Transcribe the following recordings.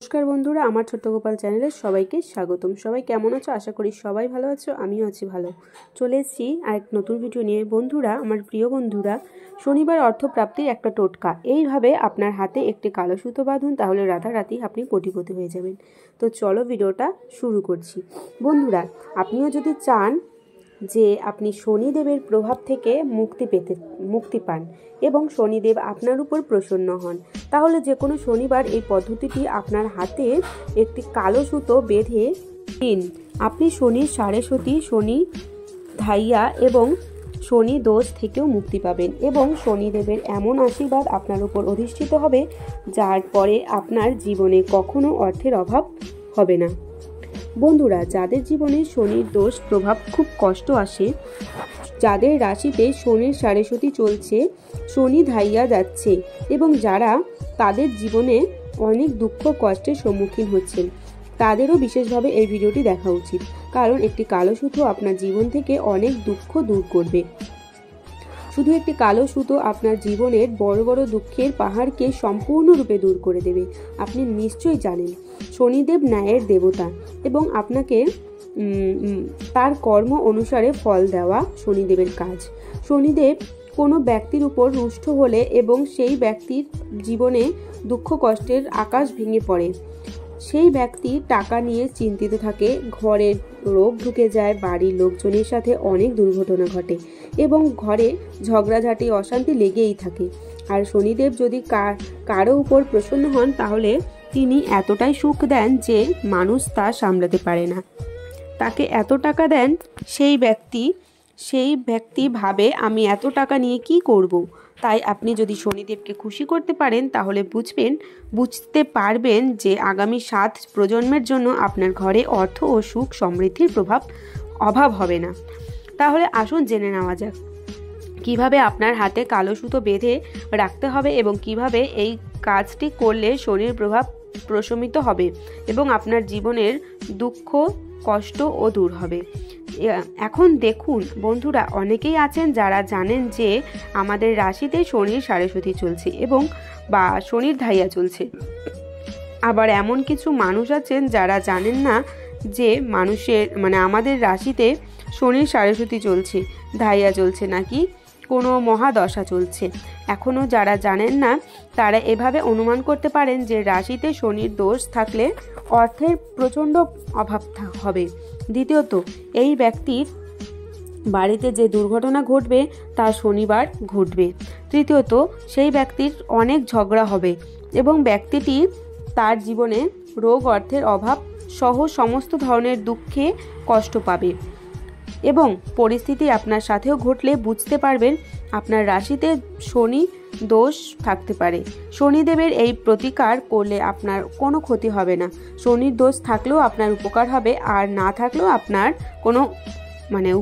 নমস্কার বন্ধুরা, আমার ছোট্ট গোপাল চ্যানেলে সবাইকে স্বাগতম। সবাই কেমন আছো? আশা করি সবাই ভালো আছো, আমিও আছি ভালো। চলে এসেছি আরেক নতুন ভিডিও নিয়ে। বন্ধুরা, আমার প্রিয় বন্ধুরা, শনিবার অর্থপ্রাপ্তির একটা টোটকা। এইভাবে আপনার হাতে একটি কালো সুতো বাঁধুন, তাহলে রাতারাতি আপনি কোটিপতি হয়ে যাবেন। তো চলো ভিডিওটা শুরু করছি। বন্ধুরা, আপনিও যদি চান যে আপনি শনিদেবের প্রভাব থেকে মুক্তি পান এবং শনিদেব আপনার উপর প্রসন্ন হন, তাহলে যে কোনো শনিবার এই পদ্ধতিটি আপনার হাতে একটি কালো সুতো বেঁধে দিন। আপনি শনির সাড়েসতি, শনি ধাইয়া এবং শনি দোষ থেকেও মুক্তি পাবেন এবং শনিদেবের এমন আশীর্বাদ আপনার উপর অধিষ্ঠিত হবে, যার পরে আপনার জীবনে কখনো অর্থের অভাব হবে না। বন্ধুরা, যাদের জীবনে শনির দোষ প্রভাব খুব কষ্ট আসে, যাদের রাশিতে শনির সাড়েসতি চলছে, শনি ধাইয়া যাচ্ছে এবং যারা তাদের জীবনে অনেক দুঃখ কষ্টের সম্মুখীন হচ্ছেন, তাদেরও বিশেষভাবে এই ভিডিওটি দেখা উচিত। কারণ একটি কালো সুতো আপনার জীবন থেকে অনেক দুঃখ দূর করবে। শুধু একটি কালো সুতো আপনার জীবনের বড় বড় দুঃখের পাহাড়কে সম্পূর্ণরূপে দূর করে দেবে। আপনি নিশ্চয়ই জানেন শনিদেব ন্যায়ের দেবতা এবং আপনাকে তার কর্ম অনুসারে ফল দেওয়া শনিদেবের কাজ। শনিদেব কোনো ব্যক্তির উপর রুষ্ট হলে এবং সেই ব্যক্তির জীবনে দুঃখ কষ্টের আকাশ ভেঙে পড়ে, সেই ব্যক্তি টাকা নিয়ে চিন্তিত থাকে, ঘরের রোগ ঢুকে যায়, বাড়ির লোকজনের সাথে অনেক দুর্ঘটনা ঘটে এবং ঘরে ঝগড়াঝাটি অশান্তি লেগেই থাকে। আর শনিদেব যদি কারো উপর প্রসন্ন হন, তাহলে তিনি এতটাই সুখ দেন যে মানুষ তা সামলাতে পারে না। তাকে এত টাকা দেন, সেই ব্যক্তি ভাবে আমি এত টাকা নিয়ে কি করব। তাই আপনি যদি শনিদেবকে খুশি করতে পারেন, তাহলে বুঝতে পারবেন যে আগামী 7 প্রজন্মের জন্য আপনার ঘরে অর্থ ও সুখ সমৃদ্ধির অভাব হবে না। তাহলে আসুন জেনে নেওয়া যাক কিভাবে আপনার হাতে কালো সুতো বেঁধে রাখতে হবে এবং কিভাবে এই কাজটি করলে শনির প্রভাব প্রশমিত হবে এবং আপনার জীবনের দুঃখ কষ্টও দূর হবে। এখন দেখুন বন্ধুরা, অনেকেই আছেন যারা জানেন যে আমাদের রাশিতে শনির সাড়েসতি চলছে এবং বা শনির ধাইয়া চলছে। আবার এমন কিছু মানুষ আছেন যারা জানেন না যে আমাদের রাশিতে শনির সাড়েসতি চলছে, ধাইয়া চলছে, নাকি কোনো মহাদশা চলছে। এখনও যারা জানেন না, তারা এভাবে অনুমান করতে পারেন যে রাশিতে শনির দোষ থাকলে অর্থের প্রচণ্ড অভাব হবে। দ্বিতীয়ত, এই ব্যক্তির বাড়িতে যে দুর্ঘটনা ঘটবে তা শনিবার ঘটবে। তৃতীয়ত, সেই ব্যক্তির অনেক ঝগড়া হবে এবং ব্যক্তিটি তার জীবনে রোগ, অর্থের অভাব সহ সমস্ত ধরনের দুঃখে কষ্ট পাবে এবং পরিস্থিতি আপনার সাথেও ঘটলে বুঝতে পারবেন আপনার রাশিতে শনি দোষ থাকতে পারে। শনিদেবের এই প্রতিকার করলে আপনার কোনো ক্ষতি হবে না। শনির দোষ থাকলেও আপনার উপকার হবে, আর না থাকলেও আপনার কোনো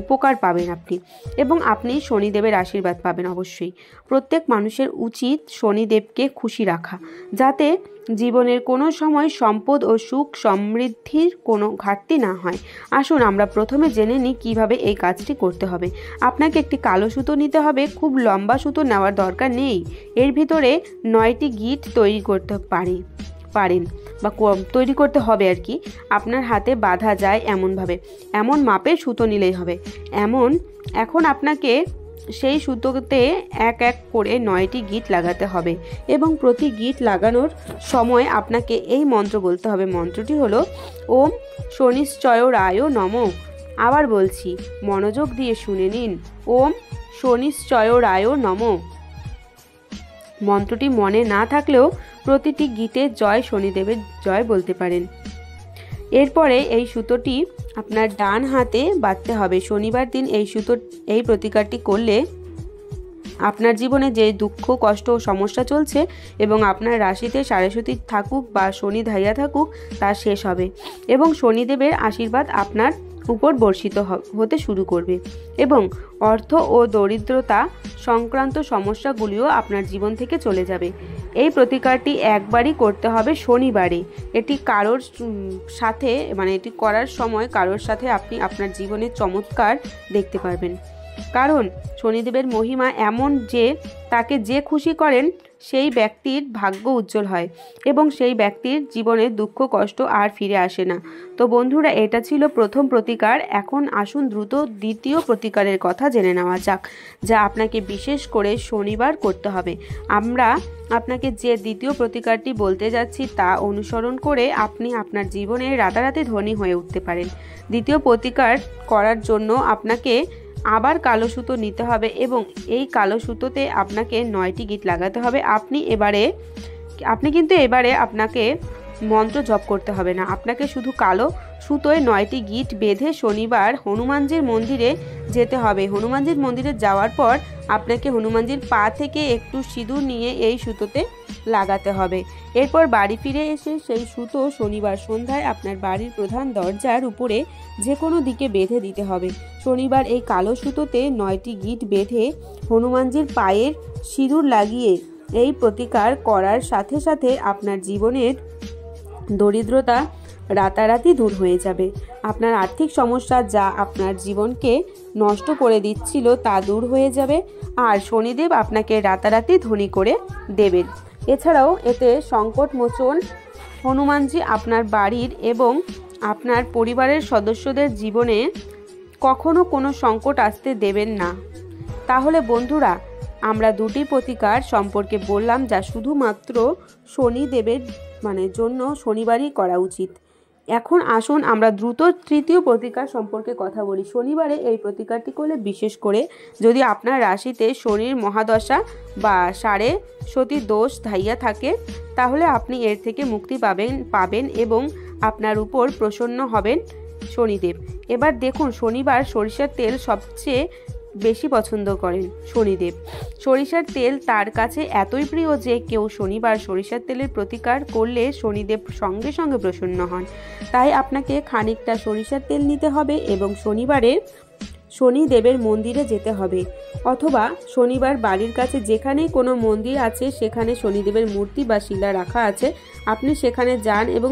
উপকার পাবেন আপনি এবং আপনি শনিদেবের আশীর্বাদ পাবেন অবশ্যই। প্রত্যেক মানুষের উচিত শনিদেবকে খুশি রাখা, যাতে জীবনের কোনো সময় সম্পদ ও সুখ সমৃদ্ধির কোনো ঘাটতি না হয়। আসুন আমরা প্রথমে জেনে নিই কীভাবে এই কাজটি করতে হবে। আপনাকে একটি কালো সুতো নিতে হবে। খুব লম্বা সুতো নেওয়ার দরকার নেই। এর ভিতরে 9টি গিঁট তৈরি করতে পারেন বা তৈরি করতে হবে আর কি। আপনার হাতে বাঁধা যায় এমন মাপের সুতো নিলেই হবে। এখন আপনাকে সেই সুতোতে এক এক করে 9টি গিঁট লাগাতে হবে এবং প্রতি গিঁট লাগানোর সময় আপনাকে এই মন্ত্র বলতে হবে। মন্ত্রটি হলো ওম শনিশ্চয় রায় নমঃ। আবার বলছি, মনোযোগ দিয়ে শুনে নিন। ওম শনিশ্চয় রায় নমঃ। মন্ত্রটি মনে না থাকলেও প্রতিটি গীতে জয় শনিদেবের জয় বলতে পারেন। এরপরে এই সুতোটি আপনার ডান হাতে বাঁধতে হবে। শনিবার দিন এই প্রতিকারটি করলে আপনার জীবনে যে দুঃখ, কষ্ট ও সমস্যা চলছে এবং আপনার রাশিতে সাড়েসতি থাকুক বা শনি ধাইয়া থাকুক, তা শেষ হবে এবং শনিদেবের আশীর্বাদ আপনার উপর বর্ষিত হতে শুরু করবে এবং অর্থ ও দরিদ্রতা সংক্রান্ত সমস্যাগুলিও আপনার জীবন থেকে চলে যাবে। এই প্রতিকারটি একবারই করতে হবে শনিবারে। এটি করার সময় কারোর সাথে আপনি আপনার জীবনের চমৎকার দেখতে পারবেন। কারণ শনিদেবের মহিমা এমন যে তাকে যে খুশি করেন সেই ব্যক্তির ভাগ্য উজ্জ্বল হয় এবং সেই ব্যক্তির জীবনে দুঃখ কষ্ট আর ফিরে আসে না। তো বন্ধুরা, এটা ছিল প্রথম প্রতিকার। এখন আসুন দ্রুত দ্বিতীয় প্রতিকারের কথা জেনে নেওয়া যাক, যা আপনাকে বিশেষ করে শনিবার করতে হবে। আমরা আপনাকে যে দ্বিতীয় প্রতিকারটি বলতে যাচ্ছি তা অনুসরণ করে আপনি আপনার জীবনে রাতারাতি ধনী হয়ে উঠতে পারেন। দ্বিতীয় প্রতিকার করার জন্য আপনাকে আবার কালো সুতো নিতে হবে এবং এই কালো সুতোতে আপনাকে 9টি গিট লাগাতে হবে। আপনি কিন্তু এবারে আপনাকে মন্ত্র জপ করতে হবে না, আপনাকে শুধু কালো সুতোয় 9টি গিট বেঁধে শনিবার হনুমানজির মন্দিরে যেতে হবে। হনুমানজির মন্দিরে যাওয়ার পর আপনাকে হনুমানজির পা থেকে একটু সিঁদুর নিয়ে এই সুতোতে লাগাতে হবে। এরপর বাড়ি ফিরে এসে সেই সুতো শনিবার সন্ধ্যায় আপনার বাড়ির প্রধান দরজার উপরে যে কোনো দিকে বেঁধে দিতে হবে। শনিবার এই কালো সুতোতে 9টি গিট বেঁধে হনুমানজির পায়ের সিঁদুর লাগিয়ে এই প্রতিকার করার সাথে সাথে আপনার জীবনের দরিদ্রতা রাতারাতি দূর হয়ে যাবে। আপনার আর্থিক সমস্যা যা আপনার জীবনকে নষ্ট করে দিচ্ছিল তা দূর হয়ে যাবে আর শনিদেব আপনাকে রাতারাতি ধনী করে দেবেন। এছাড়াও এতে সংকট মোচন হনুমানজি আপনার বাড়ির এবং আপনার পরিবারের সদস্যদের জীবনে কখনো কোনো সংকট আসতে দেবেন না। তাহলে বন্ধুরা, আমরা দুটি প্রতিকার সম্পর্কে বললাম যা শুধুমাত্র শনিদেবের জন্য শনিবারই করা উচিত। এখন আসুন আমরা দ্রুত তৃতীয় প্রতিকার সম্পর্কে কথা বলি। শনিবারে এই প্রতিকারটি করলে, বিশেষ করে যদি আপনার রাশিতে শনির মহাদশা বা সাড়ে সতী দোষ ধাইয়া থাকে, তাহলে আপনি এর থেকে মুক্তি পাবেন এবং আপনার উপর প্রসন্ন হবেন শনিদেব। এবার দেখুন, শনিবার সরিষার তেল সবচেয়ে বেশি পছন্দ করেন শনিদেব। সরিষার তেল তার কাছে এতই প্রিয় যে কেউ শনিবার সরিষার তেলের প্রতিকার করলে শনিদেব সঙ্গে সঙ্গে প্রসন্ন হন। তাই আপনাকে খানিকটা সরিষার তেল নিতে হবে এবং শনিবারে শনিদেবের মন্দিরে যেতে হবে, অথবা শনিবার বাড়ির কাছে যেখানেই কোনো মন্দির আছে সেখানে শনিদেবের মূর্তি বা শিলা রাখা আছে, আপনি সেখানে যান এবং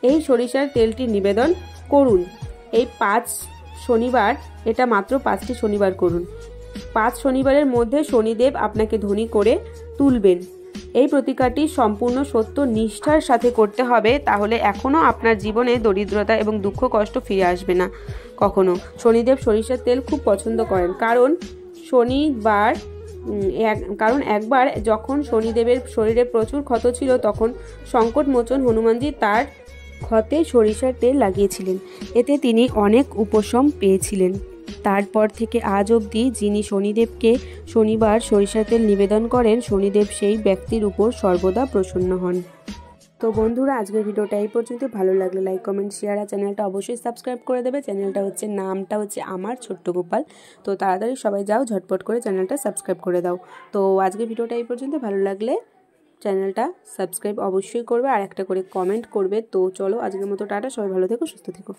এই সরিষার তেলটি নিবেদন করুন। এই 5 শনিবার, এটা মাত্র 5টি শনিবার করুন। 5 শনিবারের মধ্যে শনিদেব আপনাকে ধনী করে তুলবেন। এই প্রতিকারটি সম্পূর্ণ সত্য নিষ্ঠার সাথে করতে হবে, তাহলে এখনও আপনার জীবনে দরিদ্রতা এবং দুঃখ কষ্ট ফিরে আসবে না কখনো। শনিদেব সরিষার তেল খুব পছন্দ করেন, কারণ একবার যখন শনিদেবের শরীরে প্রচুর ক্ষত ছিল তখন সংকট মোচন হনুমানজি তার ক্ষতে সরিষার তেল লাগিয়েছিলেন। এতে তিনি অনেক উপশম পেয়েছিলেন। তারপর থেকে আজ অবধি যিনি শনিদেবকে শনিবার সরিষার তেল নিবেদন করেন, শনিদেব সেই ব্যক্তির উপর সর্বদা প্রসন্ন হন। তো বন্ধুরা, আজকের ভিডিওটা এই পর্যন্ত। ভালো লাগলে লাইক কমেন্ট শেয়ার আর চ্যানেলটা অবশ্যই সাবস্ক্রাইব করে দেবে। নামটা হচ্ছে আমার ছোট্ট গোপাল। তো তাড়াতাড়ি সবাই যাও, ঝটপট করে চ্যানেলটা সাবস্ক্রাইব করে দাও। তো আজকের ভিডিওটা এই পর্যন্ত। ভালো লাগলে চ্যানেলটা সাবস্ক্রাইব অবশ্যই করবে আর একটা করে কমেন্ট করবে। তো চলো, আজকের মতো টাটা, সবাই ভালো থেকো, সুস্থ থেকো।